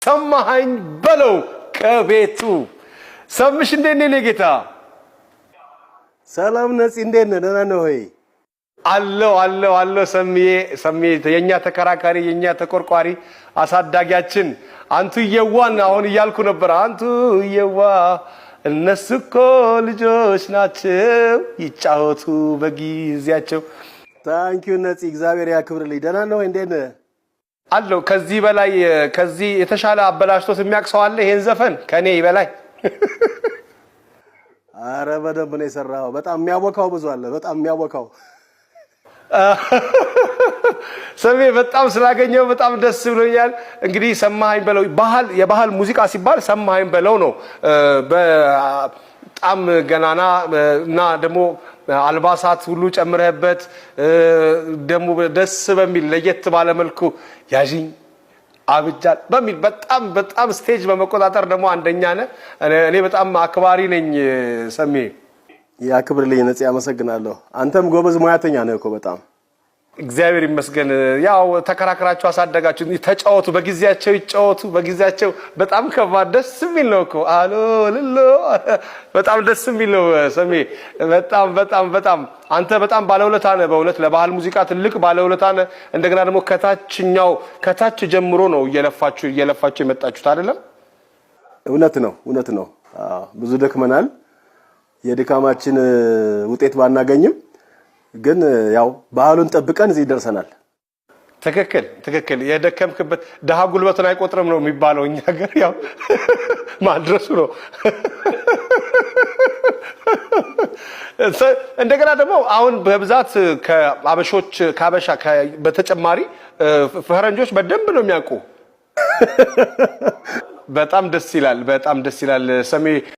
ሰማኸኝ በለው ከቤቱ ሰምሽ እንዴት ነህ ጌታ ሰላም ነጽ እንዴት ነህ ደህና ነህ ወይ አለው ሰምዬ የኛ ተከራካሪ የኛ ተቆርቋሪ አሳዳጊያችን አንቱ የዋን አሁን ይያልኩ ነበር አንቱ የዋ እነሱኮ ልጆች ናቸው ይጫወቱ በጊዜያቸው ታንኪዩ ነጽ እግዚአብሔር ያክብርልኝ ደህና ነህ ወይ እንዴት ነህ አለው ከዚህ በላይ ከዚህ የተሻለ አበላሽቶት የሚያክሰው አለ ይሄን ዘፈን ከኔ ይበላይ አረ በደንብ ነው የሰራው በጣም የሚያወካው ብዙ አለ በጣም የሚያወካው ሰሜ በጣም ስላገኘው በጣም ደስ ብሎኛል እንግዲህ ሰማኸኝ በለው የባህል ሙዚቃ ሲባል ሰማኸኝ በለው ነው በጣም ገናና እና ደሞ አልባሳት ሁሉ ጨምረህበት ደሞ ደስ በሚል ለየት ባለ መልኩ ያጂኝ አብጃል በሚል በጣም ስቴጅ በመቆጣጠር ደሞ አንደኛ ነህ እኔ በጣም አክባሪ ነኝ ሰሜ ያክብርልኝ ነጽ ያመሰግናለሁ አንተም ጎበዝ ሙያተኛ ነህ እኮ በጣም እግዚአብሔር ይመስገን ያው ተከራከራችሁ አሳደጋችሁ ተጫወቱ በጊዜያቸው ይጫወቱ በጊዜያቸው በጣም ከባድ ደስ የሚል ነው እኮ አሎ ልሎ በጣም ደስ የሚል ነው ሰሜ በጣም አንተ በጣም ባለውለታ ነህ በእውነት ለባህል ሙዚቃ ትልቅ ባለውለታ ነህ እንደገና ደግሞ ከታች ጀምሮ ነው እየለፋችሁ የመጣችሁት አይደለም እውነት ነው ብዙ ደክመናል የድካማችን ውጤት ባናገኝም ግን ያው ባህሉን ጠብቀን እዚህ ደርሰናል ትክክል የደከምክበት ደሃ ጉልበቱን አይቆጥርም ነው የሚባለው እኛ ሀገር ያው ማድረሱ ነው እንደገና ደግሞ አሁን በብዛት ከአበሻ በተጨማሪ ፈረንጆች በደንብ ነው የሚያውቁ በጣም ደስ ይላል ሰሜ